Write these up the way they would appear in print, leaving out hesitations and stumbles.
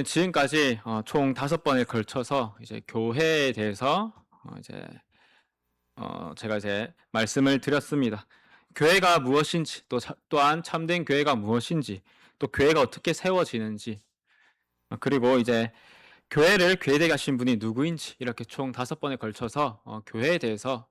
지금까지 총 5번에 걸쳐서 이제 교회에 대해서 제가 말씀을 드렸습니다. 교회가 무엇인지, 또한 참된 교회가 무엇인지, 또 교회가 어떻게 세워지는지, 그리고 이제 교회를 교회되게 하신 분이 누구인지, 이렇게 총 5번에 걸쳐서 교회에 대해서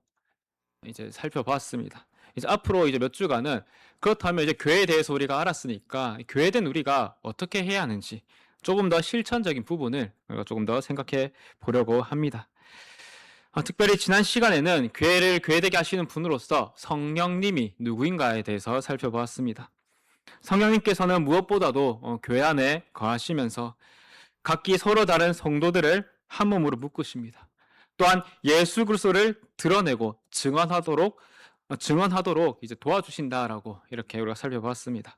이제 살펴보았습니다. 이제 앞으로 이제 몇 주간은 그렇다면 이제 교회에 대해서 우리가 알았으니까 교회된 우리가 어떻게 해야 하는지 조금 더 실천적인 부분을 우리가 조금 더 생각해 보려고 합니다. 특별히 지난 시간에는 교회를 교회되게 하시는 분으로서 성령님이 누구인가에 대해서 살펴보았습니다. 성령님께서는 무엇보다도 교회 안에 거하시면서 각기 서로 다른 성도들을 한 몸으로 묶으십니다. 또한 예수 그리스도를 드러내고 증언하도록 이제 도와주신다라고 이렇게 우리가 살펴봤습니다.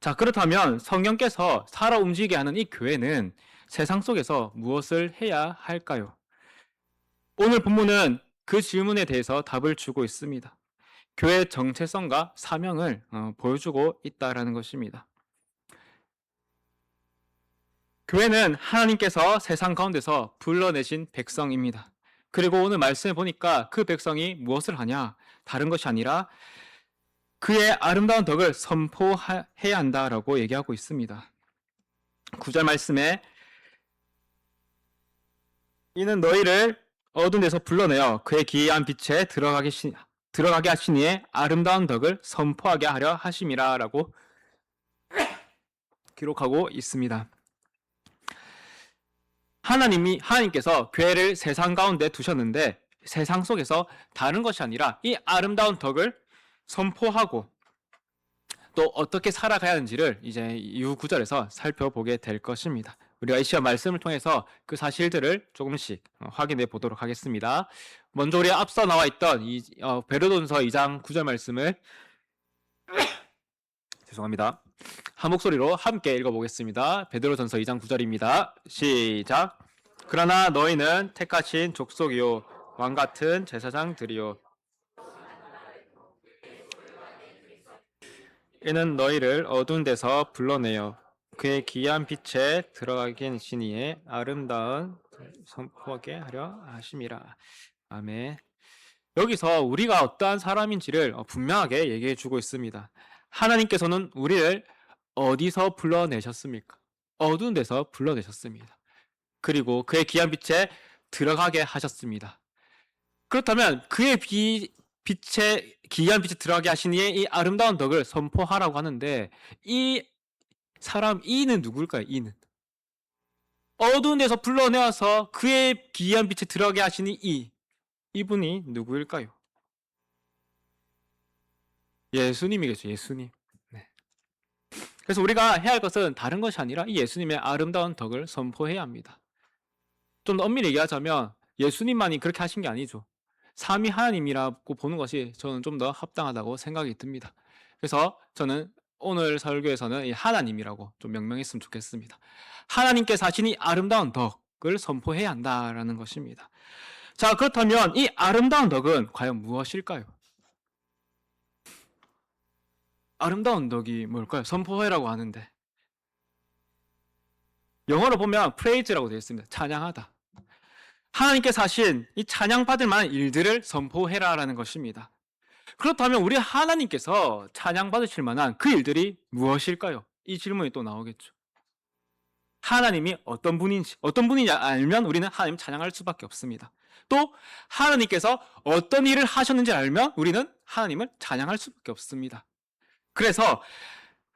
자, 그렇다면 성령께서 살아 움직이게 하는 이 교회는 세상 속에서 무엇을 해야 할까요? 오늘 본문은 그 질문에 대해서 답을 주고 있습니다. 교회의 정체성과 사명을 보여주고 있다라는 것입니다. 교회는 하나님께서 세상 가운데서 불러내신 백성입니다. 그리고 오늘 말씀해 보니까 그 백성이 무엇을 하냐? 다른 것이 아니라 그의 아름다운 덕을 선포해야 한다라고 얘기하고 있습니다. 9절 말씀에 이는 너희를 어두운 데서 불러내어 그의 기이한 빛에 들어가게 하시니에 아름다운 덕을 선포하게 하려 하심이라 라고 기록하고 있습니다. 하나님께서 교회를 세상 가운데 두셨는데 세상 속에서 다른 것이 아니라 이 아름다운 덕을 선포하고 또 어떻게 살아가야 하는지를 이제 이후 구절에서 살펴보게 될 것입니다. 우리가 이 시간 말씀을 통해서 그 사실들을 조금씩 확인해 보도록 하겠습니다. 먼저 우리 앞서 나와 있던 베드로전서 2장 9절 말씀을 죄송합니다. 한 목소리로 함께 읽어보겠습니다. 베드로전서 2장 9절입니다. 시작. 그러나 너희는 택하신 족속이요 왕 같은 제사장들이요 이는 너희를 어두운 데서 불러내어 그의 기이한 빛에 들어가게 하시니에 아름다운 선포하게 하려 하심이라. 아멘. 여기서 우리가 어떠한 사람인지를 분명하게 얘기해 주고 있습니다. 하나님께서는 우리를 어디서 불러내셨습니까? 어두운 데서 불러내셨습니다. 그리고 그의 귀한 빛에 들어가게 하셨습니다. 그렇다면 그의 빛에 귀한 빛에 들어가게 하시니에 이 아름다운 덕을 선포하라고 하는데 이 사람 이는 누굴까요? 이는 어두운 데서 불러내어서 그의 귀한 빛에 들어가게 하시니 이분이 누구일까요? 예수님이겠죠. 예수님. 네. 그래서 우리가 해야 할 것은 다른 것이 아니라 이 예수님의 아름다운 덕을 선포해야 합니다. 좀 더 엄밀히 얘기하자면 예수님만이 그렇게 하신 게 아니죠. 삼위 하나님이라고 보는 것이 저는 좀 더 합당하다고 생각이 듭니다. 그래서 저는 오늘 설교에서는 이 하나님이라고 좀 명명했으면 좋겠습니다. 하나님께서 하신 이 아름다운 덕을 선포해야 한다라는 것입니다. 자, 그렇다면 이 아름다운 덕은 과연 무엇일까요? 아름다운 덕이 뭘까요? 선포해라고 하는데 영어로 보면 praise라고 되어 있습니다. 찬양하다. 하나님께서 하신 이 찬양받을 만한 일들을 선포해라라는 것입니다. 그렇다면 우리 하나님께서 찬양받으실 만한 그 일들이 무엇일까요? 이 질문이 또 나오겠죠. 하나님이 어떤 분인지 알면 우리는 하나님 찬양할 수밖에 없습니다. 또 하나님께서 어떤 일을 하셨는지 알면 우리는 하나님을 찬양할 수밖에 없습니다. 그래서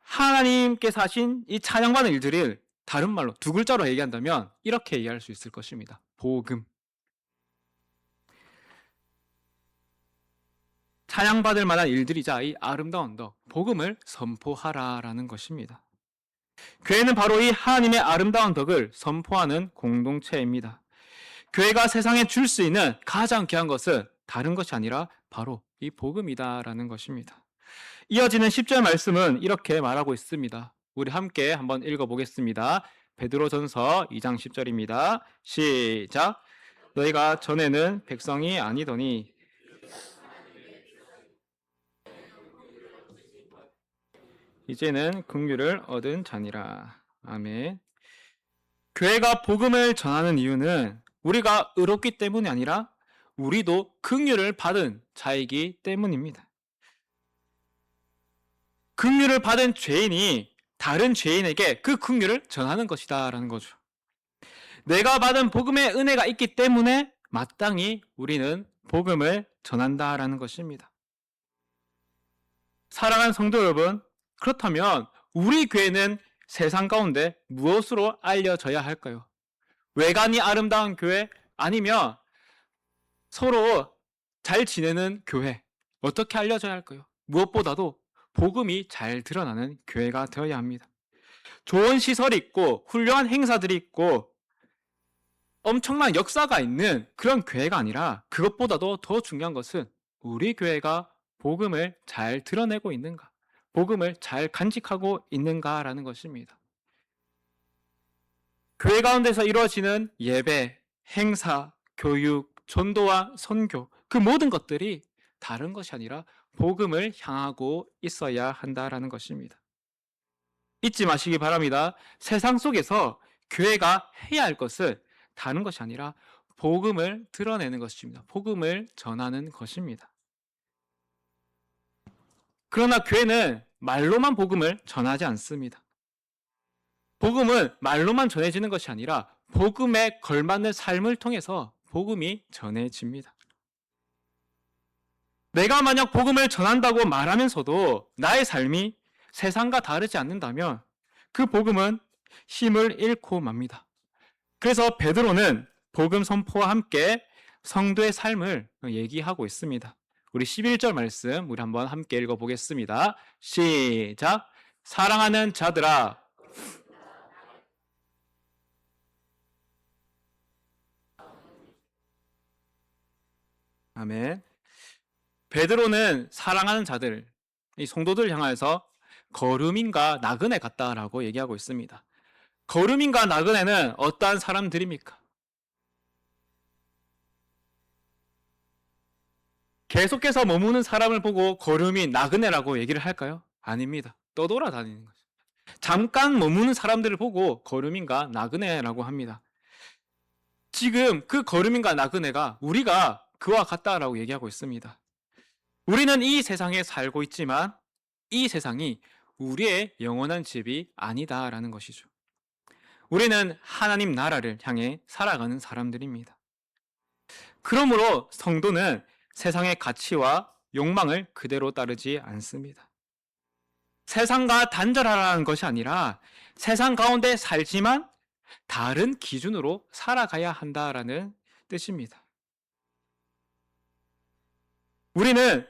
하나님께서 하신 이 찬양받는 일들을 다른 말로 두 글자로 얘기한다면 이렇게 얘기할 수 있을 것입니다. 복음. 찬양받을 만한 일들이자 이 아름다운 덕, 복음을 선포하라라는 것입니다. 교회는 바로 이 하나님의 아름다운 덕을 선포하는 공동체입니다. 교회가 세상에 줄 수 있는 가장 귀한 것은 다른 것이 아니라 바로 이 복음이다라는 것입니다. 이어지는 10절 말씀은 이렇게 말하고 있습니다. 우리 함께 한번 읽어보겠습니다. 베드로전서 2장 10절입니다. 시작. 너희가 전에는 백성이 아니더니 이제는 긍휼을 얻은 자니라. 아멘. 교회가 복음을 전하는 이유는 우리가 의롭기 때문이 아니라 우리도 긍휼을 받은 자이기 때문입니다. 긍휼을 받은 죄인이 다른 죄인에게 그 긍휼을 전하는 것이다 라는 거죠. 내가 받은 복음의 은혜가 있기 때문에 마땅히 우리는 복음을 전한다라는 것입니다. 사랑하는 성도 여러분, 그렇다면 우리 교회는 세상 가운데 무엇으로 알려져야 할까요? 외관이 아름다운 교회, 아니면 서로 잘 지내는 교회, 어떻게 알려져야 할까요? 무엇보다도 복음이 잘 드러나는 교회가 되어야 합니다. 좋은 시설이 있고 훌륭한 행사들이 있고 엄청난 역사가 있는 그런 교회가 아니라, 그것보다도 더 중요한 것은 우리 교회가 복음을 잘 드러내고 있는가, 복음을 잘 간직하고 있는가라는 것입니다. 교회 가운데서 이루어지는 예배, 행사, 교육, 전도와 선교, 그 모든 것들이 다른 것이 아니라 복음을 향하고 있어야 한다라는 것입니다. 잊지 마시기 바랍니다. 세상 속에서 교회가 해야 할 것은 다른 것이 아니라 복음을 드러내는 것입니다. 복음을 전하는 것입니다. 그러나 교회는 말로만 복음을 전하지 않습니다. 복음은 말로만 전해지는 것이 아니라 복음에 걸맞는 삶을 통해서 복음이 전해집니다. 내가 만약 복음을 전한다고 말하면서도 나의 삶이 세상과 다르지 않는다면 그 복음은 힘을 잃고 맙니다. 그래서 베드로는 복음 선포와 함께 성도의 삶을 얘기하고 있습니다. 우리 11절 말씀 우리 한번 함께 읽어보겠습니다. 시작! 사랑하는 자들아, 아멘. 베드로는 사랑하는 자들, 이 성도들 향해서 거름인과 나그네 같다라고 얘기하고 있습니다. 거름인과 나그네는 어떠한 사람들입니까? 계속해서 머무는 사람을 보고 거름인, 나그네라고 얘기를 할까요? 아닙니다. 떠돌아다니는 거죠. 잠깐 머무는 사람들을 보고 거름인과 나그네라고 합니다. 지금 그 거름인과 나그네가 우리가 그와 같다라고 얘기하고 있습니다. 우리는 이 세상에 살고 있지만 이 세상이 우리의 영원한 집이 아니다라는 것이죠. 우리는 하나님 나라를 향해 살아가는 사람들입니다. 그러므로 성도는 세상의 가치와 욕망을 그대로 따르지 않습니다. 세상과 단절하라는 것이 아니라 세상 가운데 살지만 다른 기준으로 살아가야 한다라는 뜻입니다. 우리는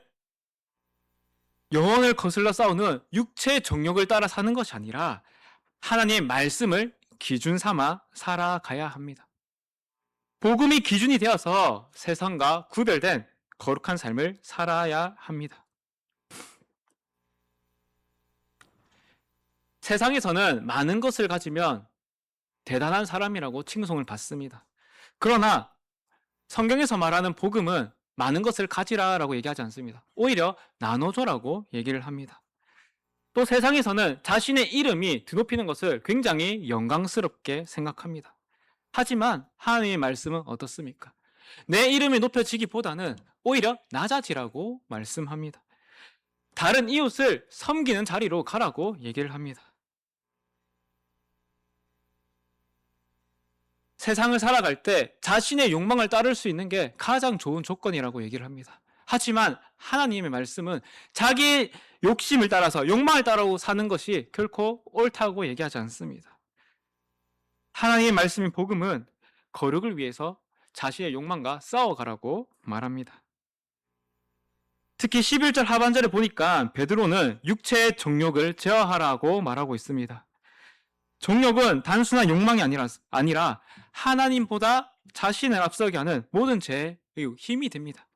영혼을 거슬러 싸우는 육체의 정욕을 따라 사는 것이 아니라 하나님의 말씀을 기준 삼아 살아가야 합니다. 복음이 기준이 되어서 세상과 구별된 거룩한 삶을 살아야 합니다. 세상에서는 많은 것을 가지면 대단한 사람이라고 칭송을 받습니다. 그러나 성경에서 말하는 복음은 많은 것을 가지라라고 얘기하지 않습니다. 오히려 나눠줘라고 얘기를 합니다. 또 세상에서는 자신의 이름이 드높이는 것을 굉장히 영광스럽게 생각합니다. 하지만 하나님의 말씀은 어떻습니까? 내 이름이 높여지기보다는 오히려 낮아지라고 말씀합니다. 다른 이웃을 섬기는 자리로 가라고 얘기를 합니다. 세상을 살아갈 때 자신의 욕망을 따를 수 있는 게 가장 좋은 조건이라고 얘기를 합니다. 하지만 하나님의 말씀은 자기 욕심을 따라서 욕망을 따라고 사는 것이 결코 옳다고 얘기하지 않습니다. 하나님의 말씀인 복음은 거룩을 위해서 자신의 욕망과 싸워가라고 말합니다. 특히 11절 하반절에 보니까 베드로는 육체의 정욕을 제어하라고 말하고 있습니다. 정욕은 단순한 욕망이 아니라 하나님보다 자신을 앞서게 하는 모든 죄의 힘이 됩니다.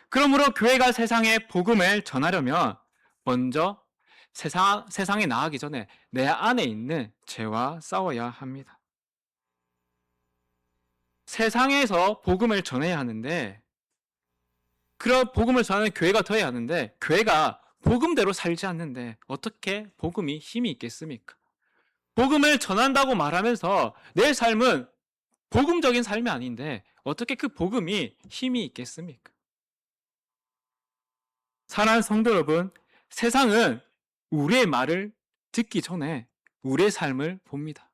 그러므로 교회가 세상에 복음을 전하려면 먼저 세상에 나가기 전에 내 안에 있는 죄와 싸워야 합니다. 세상에서 복음을 전해야 하는데, 그런 복음을 전하는 교회가 되어야 하는데, 교회가 복음대로 살지 않는데 어떻게 복음이 힘이 있겠습니까? 복음을 전한다고 말하면서 내 삶은 복음적인 삶이 아닌데 어떻게 그 복음이 힘이 있겠습니까? 사랑하는 성도 여러분, 세상은 우리의 말을 듣기 전에 우리의 삶을 봅니다.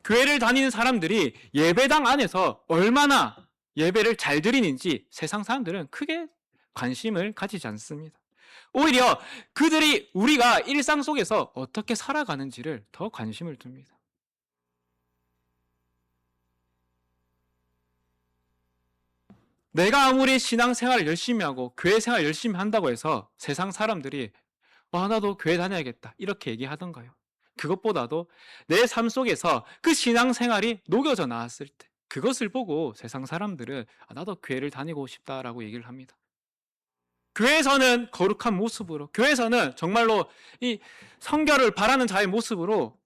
교회를 다니는 사람들이 예배당 안에서 얼마나 예배를 잘 드리는지 세상 사람들은 크게 관심을 가지지 않습니다. 오히려 그들이 우리가 일상 속에서 어떻게 살아가는지를 더 관심을 둡니다. 내가 아무리 신앙생활을 열심히 하고 교회 생활 열심히 한다고 해서 세상 사람들이 나도 교회 다녀야겠다 이렇게 얘기하던가요? 그것보다도 내 삶 속에서 그 신앙생활이 녹여져 나왔을 때 그것을 보고 세상 사람들은 나도 교회를 다니고 싶다라고 얘기를 합니다. 교회에서는 거룩한 모습으로, 교회에서는 정말로 이 성결을 바라는 자의 모습으로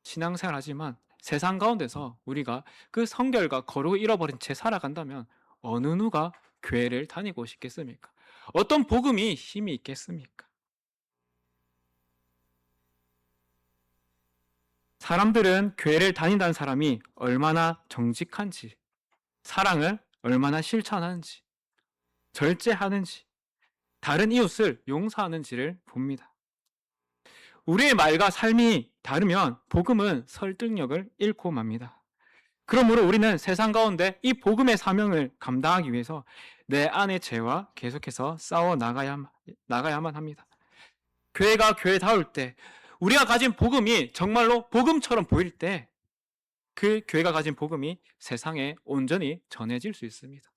신앙생활 하지만 세상 가운데서 우리가 그 성결과 거룩을 잃어버린 채 살아간다면 어느 누가 교회를 다니고 싶겠습니까? 어떤 복음이 힘이 있겠습니까? 사람들은 교회를 다닌다는 사람이 얼마나 정직한지, 사랑을 얼마나 실천하는지, 절제하는지, 다른 이웃을 용서하는지를 봅니다. 우리의 말과 삶이 다르면 복음은 설득력을 잃고 맙니다. 그러므로 우리는 세상 가운데 이 복음의 사명을 감당하기 위해서 내 안의 죄와 계속해서 싸워 나가야만 합니다. 교회가 교회다울 때, 우리가 가진 복음이 정말로 복음처럼 보일 때, 그 교회가 가진 복음이 세상에 온전히 전해질 수 있습니다.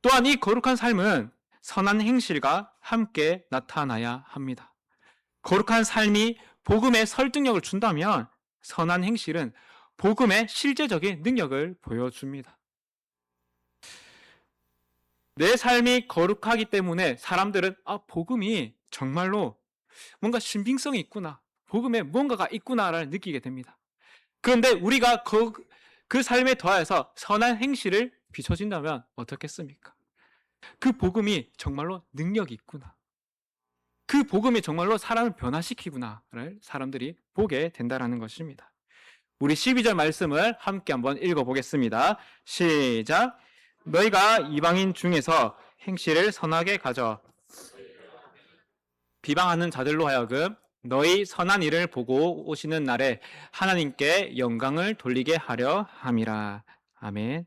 또한 이 거룩한 삶은 선한 행실과 함께 나타나야 합니다. 거룩한 삶이 복음의 설득력을 준다면 선한 행실은 복음의 실제적인 능력을 보여줍니다. 내 삶이 거룩하기 때문에 사람들은 복음이 정말로 뭔가 신빙성이 있구나, 복음에 뭔가가 있구나를 느끼게 됩니다. 그런데 우리가 그 삶에 더하여서 선한 행실을 비춰진다면 어떻겠습니까? 그 복음이 정말로 능력이 있구나, 그 복음이 정말로 사람을 변화시키구나를 사람들이 보게 된다는 것입니다. 우리 12절 말씀을 함께 한번 읽어보겠습니다. 시작. 너희가 이방인 중에서 행실을 선하게 가져 비방하는 자들로 하여금 너희 선한 일을 보고 오시는 날에 하나님께 영광을 돌리게 하려 함이라. 아멘.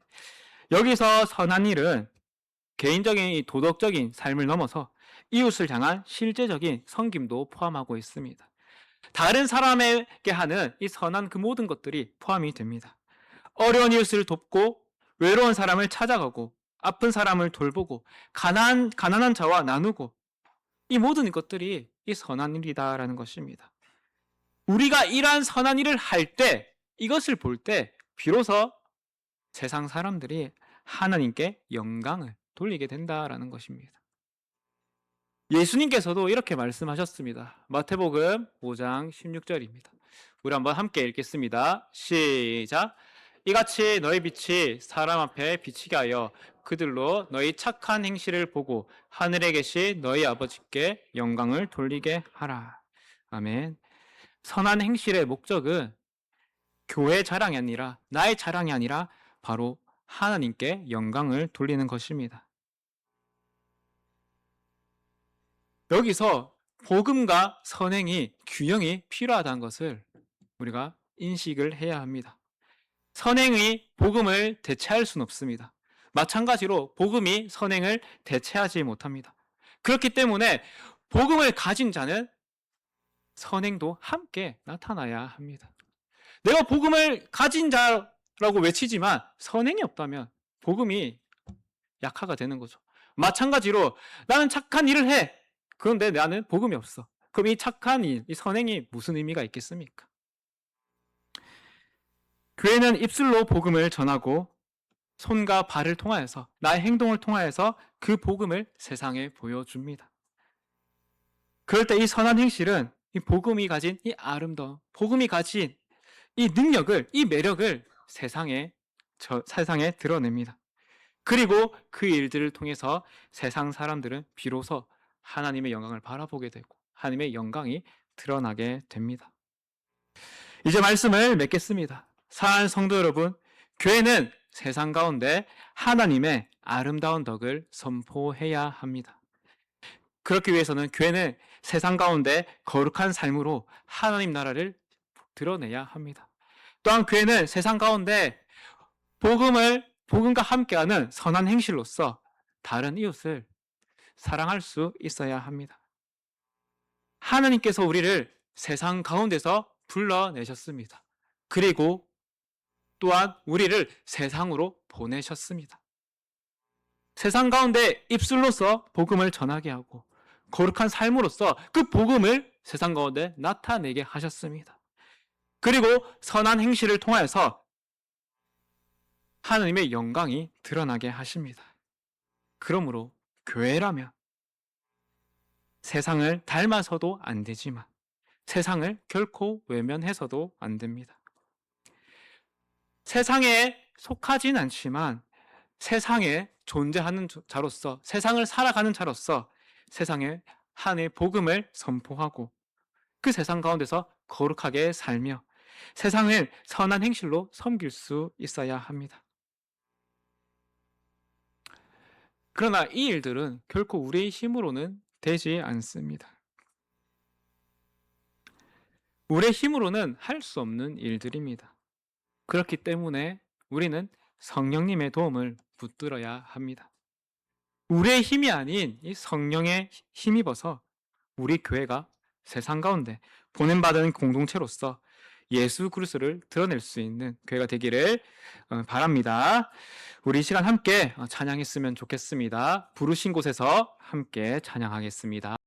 여기서 선한 일은 개인적인 도덕적인 삶을 넘어서 이웃을 향한 실제적인 섬김도 포함하고 있습니다. 다른 사람에게 하는 이 선한 그 모든 것들이 포함이 됩니다. 어려운 이웃을 돕고 외로운 사람을 찾아가고 아픈 사람을 돌보고 가난한 자와 나누고, 이 모든 것들이 이 선한 일이다라는 것입니다. 우리가 이러한 선한 일을 할 때, 이것을 볼 때 비로소 세상 사람들이 하나님께 영광을 돌리게 된다라는 것입니다. 예수님께서도 이렇게 말씀하셨습니다. 마태복음 5장 16절입니다. 우리 한번 함께 읽겠습니다. 시작. 이같이 너희 빛이 사람 앞에 비치게 하여 그들로 너희 착한 행실을 보고 하늘에 계신 너희 아버지께 영광을 돌리게 하라. 아멘. 선한 행실의 목적은 교회 자랑이 아니라, 나의 자랑이 아니라 바로 하나님께 영광을 돌리는 것입니다. 여기서 복음과 선행이 균형이 필요하다는 것을 우리가 인식을 해야 합니다. 선행이 복음을 대체할 수는 없습니다. 마찬가지로 복음이 선행을 대체하지 못합니다. 그렇기 때문에 복음을 가진 자는 선행도 함께 나타나야 합니다. 내가 복음을 가진 자라고 외치지만 선행이 없다면 복음이 약화가 되는 거죠. 마찬가지로 나는 착한 일을 해. 그런데 나는 복음이 없어. 그럼 이 착한 일, 이 선행이 무슨 의미가 있겠습니까? 교회는 입술로 복음을 전하고 손과 발을 통하여서, 나의 행동을 통하여서 그 복음을 세상에 보여줍니다. 그럴 때 이 선한 행실은 이 복음이 가진 이 아름다움, 복음이 가진 이 능력을, 이 매력을 세상에 드러냅니다. 그리고 그 일들을 통해서 세상 사람들은 비로소 하나님의 영광을 바라보게 되고 하나님의 영광이 드러나게 됩니다. 이제 말씀을 맺겠습니다. 사랑하는 성도 여러분, 교회는 세상 가운데 하나님의 아름다운 덕을 선포해야 합니다. 그렇기 위해서는 교회는 세상 가운데 거룩한 삶으로 하나님 나라를 드러내야 합니다. 또한 교회는 세상 가운데 복음과 함께하는 선한 행실로서 다른 이웃을 사랑할 수 있어야 합니다. 하나님께서 우리를 세상 가운데서 불러내셨습니다. 그리고 또한 우리를 세상으로 보내셨습니다. 세상 가운데 입술로서 복음을 전하게 하고 거룩한 삶으로서 그 복음을 세상 가운데 나타내게 하셨습니다. 그리고 선한 행실을 통하여서 하나님의 영광이 드러나게 하십니다. 그러므로 교회라면 세상을 닮아서도 안 되지만 세상을 결코 외면해서도 안 됩니다. 세상에 속하진 않지만 세상에 존재하는 자로서, 세상을 살아가는 자로서 세상에 하나님의 복음을 선포하고 그 세상 가운데서 거룩하게 살며 세상을 선한 행실로 섬길 수 있어야 합니다. 그러나 이 일들은 결코 우리의 힘으로는 되지 않습니다. 우리의 힘으로는 할 수 없는 일들입니다. 그렇기 때문에 우리는 성령님의 도움을 붙들어야 합니다. 우리의 힘이 아닌 이 성령에 힘입어서 우리 교회가 세상 가운데 보냄받은 공동체로서 예수 그리스도를 드러낼 수 있는 교회가 되기를 바랍니다. 우리 이 시간 함께 찬양했으면 좋겠습니다. 부르신 곳에서 함께 찬양하겠습니다.